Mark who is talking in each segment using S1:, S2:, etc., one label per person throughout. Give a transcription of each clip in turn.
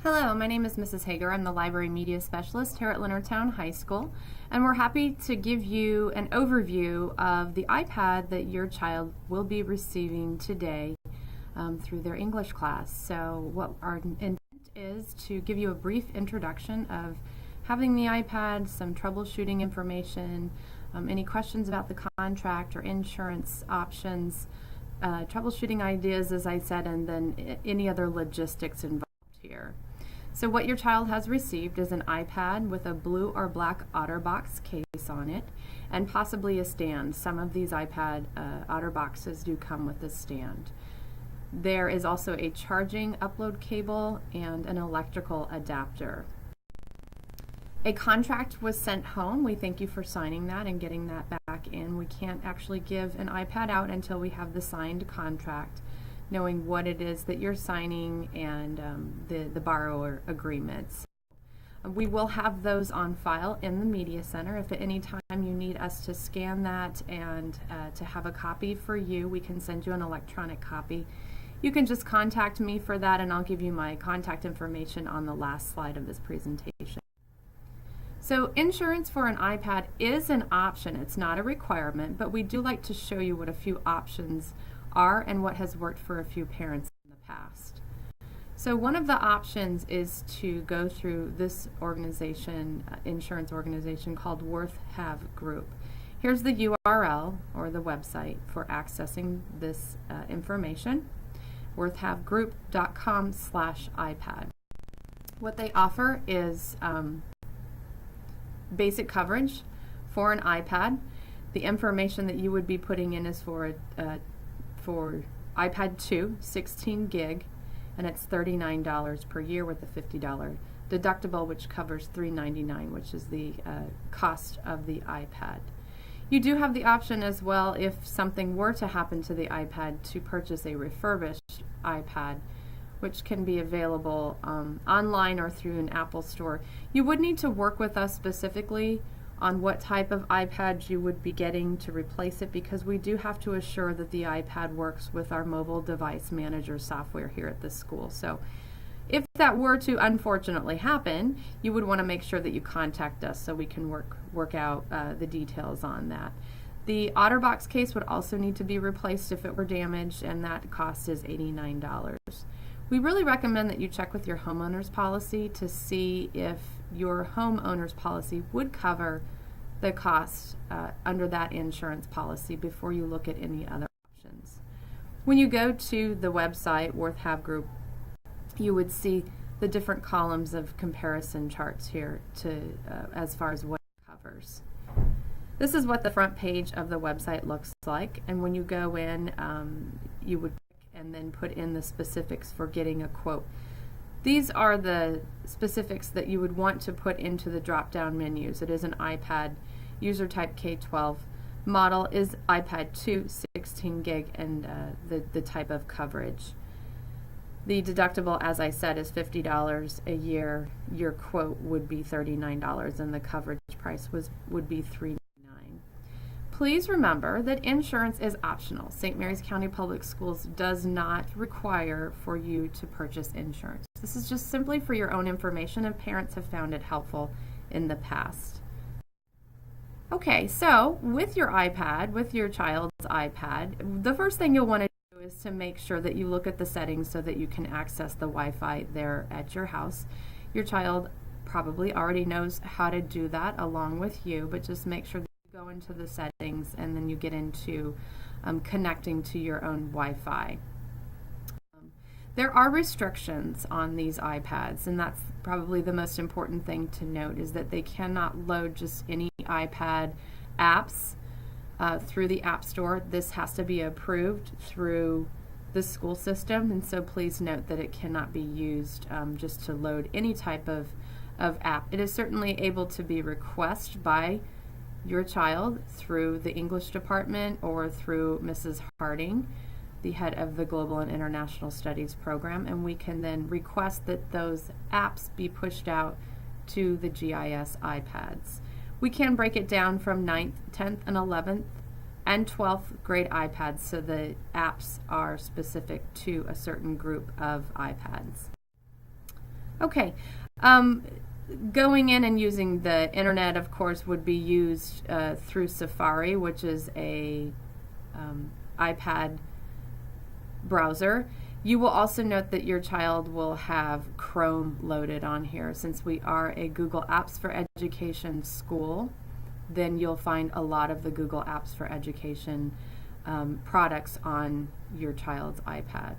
S1: Hello, my name is Mrs. Hager. I'm the Library Media Specialist here at Leonardtown High School, and we're happy to give you an overview of the iPad that your child will be receiving today through their English class. So what our intent is to give you a brief introduction of having the iPad, some troubleshooting information, any questions about the contract or insurance options, troubleshooting ideas, as I said, and then any other logistics involved here. So what your child has received is an iPad with a blue or black OtterBox case on it and possibly a stand. Some of these iPad OtterBoxes do come with a stand. There is also a charging upload cable and an electrical adapter. A contract was sent home. We thank you for signing that and getting that back in. We can't actually give an iPad out until we have the signed contract, knowing what it is that you're signing and the borrower agreements. We will have those on file in the Media Center. If at any time you need us to scan that and to have a copy for you, we can send you an electronic copy. You can just contact me for that, and I'll give you my contact information on the last slide of this presentation. So insurance for an iPad is an option. It's not a requirement, but we do like to show you what a few options are and what has worked for a few parents in the past. So one of the options is to go through this organization, insurance organization called Worth Have Group. Here's the URL or the website for accessing this information, worthhavegroup.com/iPad. What they offer is basic coverage for an iPad. The information that you would be putting in is for iPad 2, 16 gig, and it's $39 per year with a $50 deductible, which covers $399, which is the cost of the iPad. You do have the option as well, if something were to happen to the iPad, to purchase a refurbished iPad, which can be available online or through an Apple store. You would need to work with us specifically on what type of iPad you would be getting to replace it, because we do have to assure that the iPad works with our mobile device manager software here at the school. So if that were to unfortunately happen, you would want to make sure that you contact us so we can work out the details on that. The OtterBox case would also need to be replaced if it were damaged, and that cost is $89. We really recommend that you check with your homeowner's policy to see if your homeowner's policy would cover the cost under that insurance policy before you look at any other options. When you go to the website, Worth Have Group, you would see the different columns of comparison charts here to as far as what it covers. This is what the front page of the website looks like, and when you go in, you would and then put in the specifics for getting a quote. These are the specifics that you would want to put into the drop-down menus. It is an iPad, user type K12. Model is iPad 2, 16 gig, and the type of coverage. The deductible, as I said, is $50 a year. Your quote would be $39, and the coverage price would be $399. Please remember that insurance is optional. St. Mary's County Public Schools does not require for you to purchase insurance. This is just simply for your own information, and parents have found it helpful in the past. Okay, so with your iPad, with your child's iPad, the first thing you'll want to do is to make sure that you look at the settings so that you can access the Wi-Fi there at your house. Your child probably already knows how to do that along with you, but just make sure that go into the settings and then you get into connecting to your own Wi-Fi. There are restrictions on these iPads, and that's probably the most important thing to note, is that they cannot load just any iPad apps through the App Store. This has to be approved through the school system, and so please note that it cannot be used just to load any type of app. It is certainly able to be requested by your child through the English department or through Mrs. Harding, the head of the Global and International Studies program, and we can then request that those apps be pushed out to the GIS iPads. We can break it down from 9th, 10th, and 11th and 12th grade iPads, so the apps are specific to a certain group of iPads. Okay. Going in and using the internet, of course, would be used through Safari, which is a iPad browser. You will also note that your child will have Chrome loaded on here. Since we are a Google Apps for Education school, then you'll find a lot of the Google Apps for Education products on your child's iPad.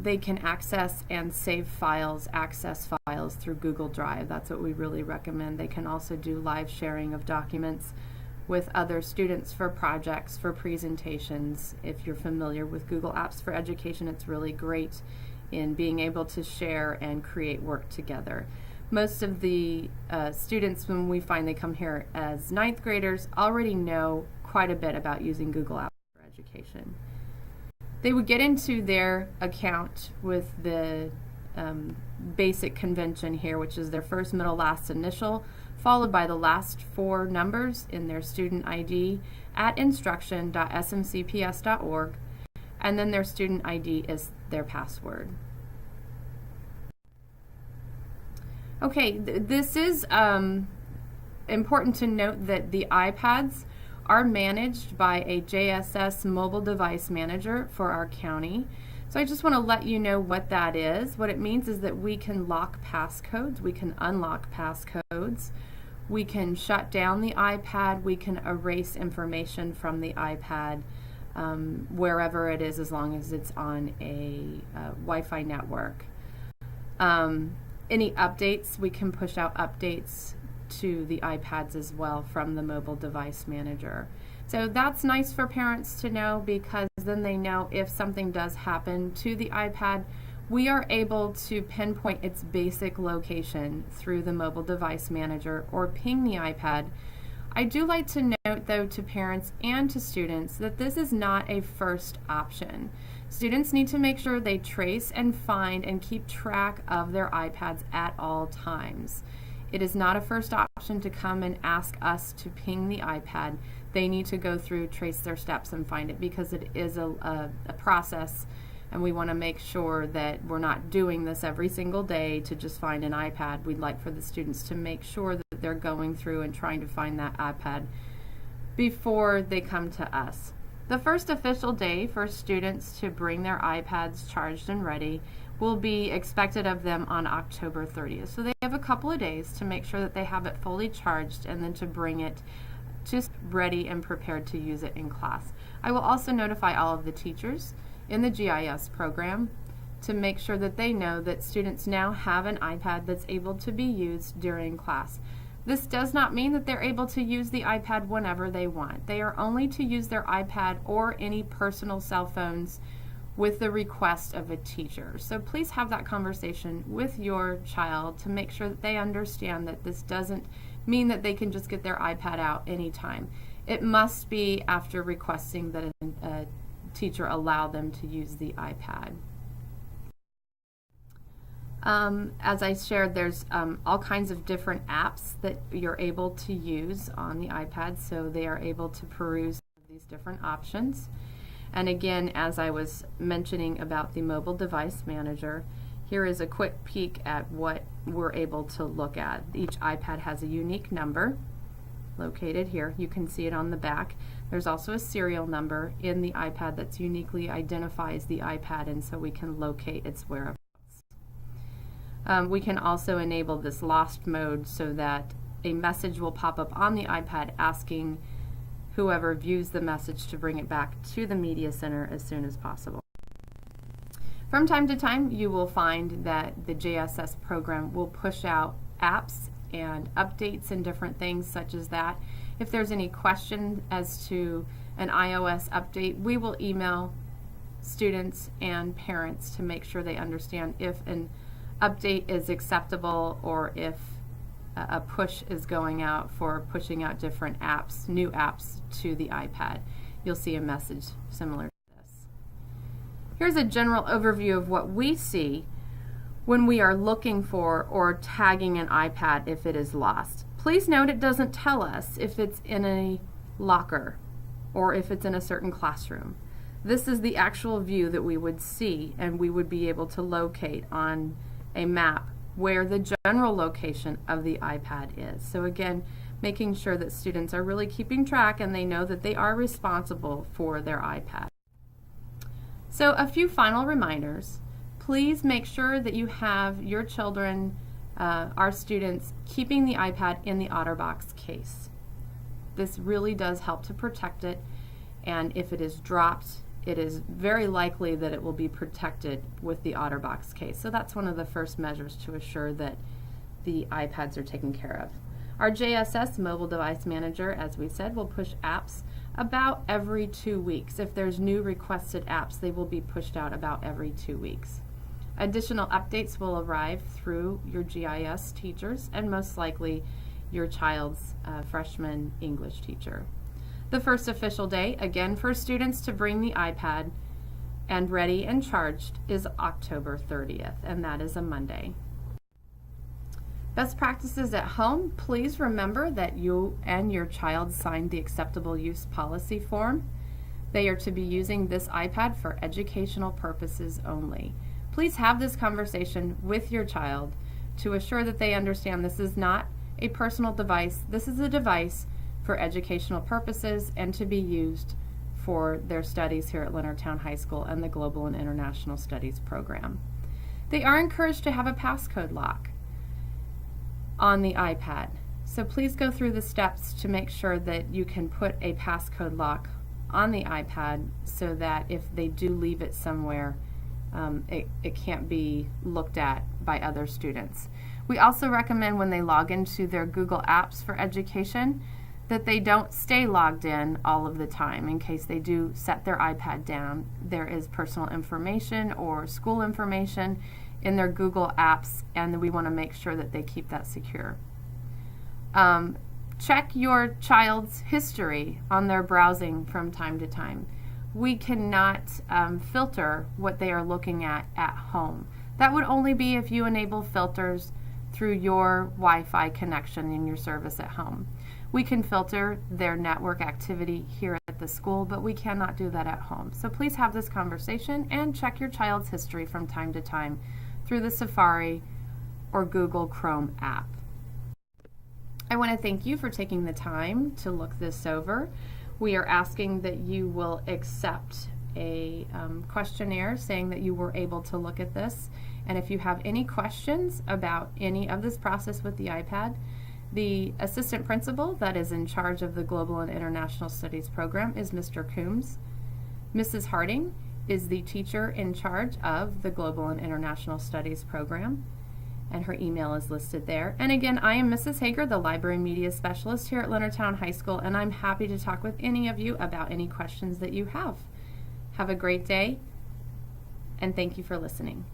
S1: They can access and save files, access files through Google Drive. That's what we really recommend. They can also do live sharing of documents with other students for projects, for presentations. If you're familiar with Google Apps for Education, it's really great in being able to share and create work together. Most of the students, when we find they come here as 9th graders, already know quite a bit about using Google Apps for Education. They would get into their account with the basic convention here, which is their first, middle, last initial, followed by the last 4 numbers in their student ID at instruction.smcps.org, and then their student ID is their password. Okay, this is important to note that the iPads are managed by a JSS mobile device manager for our county. So I just want to let you know what that is. What it means is that we can lock passcodes, we can unlock passcodes, we can shut down the iPad, we can erase information from the iPad wherever it is, as long as it's on a Wi-Fi network. Any updates, we can push out updates to the iPads as well from the mobile device manager. So that's nice for parents to know, because then they know if something does happen to the iPad, we are able to pinpoint its basic location through the mobile device manager or ping the iPad. I do like to note, though, to parents and to students that this is not a first option. Students need to make sure they trace and find and keep track of their iPads at all times. It is not a first option to come and ask us to ping the iPad. They need to go through, trace their steps, and find it, because it is a process, and we want to make sure that we're not doing this every single day to just find an iPad. We'd like for the students to make sure that they're going through and trying to find that iPad before they come to us. The first official day for students to bring their iPads charged and ready will be expected of them on October 30th. So they have a couple of days to make sure that they have it fully charged, and then to bring it just ready and prepared to use it in class. I will also notify all of the teachers in the GIS program to make sure that they know that students now have an iPad that's able to be used during class. This does not mean that they're able to use the iPad whenever they want. They are only to use their iPad or any personal cell phones with the request of a teacher. So please have that conversation with your child to make sure that they understand that this doesn't mean that they can just get their iPad out anytime. It must be after requesting that a teacher allow them to use the iPad. As I shared, there's all kinds of different apps that you're able to use on the iPad, so they are able to peruse these different options. And again, as I was mentioning about the mobile device manager, here is a quick peek at what we're able to look at. Each iPad has a unique number located here. You can see it on the back. There's also a serial number in the iPad that's uniquely identifies the iPad, and so we can locate its whereabouts. We can also enable this lost mode so that a message will pop up on the iPad asking whoever views the message to bring it back to the media center as soon as possible. From time to time, you will find that the JSS program will push out apps and updates and different things such as that. If there's any question as to an iOS update, we will email students and parents to make sure they understand if an update is acceptable or if a push is going out for pushing out different apps, new apps to the iPad. You'll see a message similar to this. Here's a general overview of what we see when we are looking for or tagging an iPad if it is lost. Please note it doesn't tell us if it's in a locker or if it's in a certain classroom. This is the actual view that we would see, and we would be able to locate on a map where the general location of the iPad is. So again, making sure that students are really keeping track and they know that they are responsible for their iPad. So a few final reminders. Please make sure that you have your children, our students, keeping the iPad in the OtterBox case. This really does help to protect it, and if it is dropped, it is very likely that it will be protected with the OtterBox case. So that's one of the first measures to assure that the iPads are taken care of. Our JSS mobile device manager, as we said, will push apps about every 2 weeks. If there's new requested apps, they will be pushed out about every 2 weeks. Additional updates will arrive through your GIS teachers and most likely your child's freshman English teacher. The first official day, again, for students to bring the iPad and ready and charged is October 30th, and that is a Monday. Best practices at home, please remember that you and your child signed the acceptable use policy form. They are to be using this iPad for educational purposes only. Please have this conversation with your child to assure that they understand this is not a personal device. This is a device for educational purposes and to be used for their studies here at Leonardtown High School and the Global and International Studies program. They are encouraged to have a passcode lock on the iPad. So please go through the steps to make sure that you can put a passcode lock on the iPad so that if they do leave it somewhere, it can't be looked at by other students. We also recommend when they log into their Google Apps for Education that they don't stay logged in all of the time. In case they do set their iPad down, there is personal information or school information in their Google Apps, and we want to make sure that they keep that secure. Check your child's history on their browsing from time to time. We cannot filter what they are looking at home. That would only be if you enable filters through your Wi-Fi connection in your service at home. We can filter their network activity here at the school, but we cannot do that at home. So please have this conversation and check your child's history from time to time through the Safari or Google Chrome app. I want to thank you for taking the time to look this over. We are asking that you will accept a questionnaire saying that you were able to look at this. And if you have any questions about any of this process with the iPad, the assistant principal that is in charge of the Global and International Studies program is Mr. Coombs. Mrs. Harding is the teacher in charge of the Global and International Studies program, and her email is listed there. And again, I am Mrs. Hager, the Library Media Specialist here at Leonardtown High School, and I'm happy to talk with any of you about any questions that you have. Have a great day, and thank you for listening.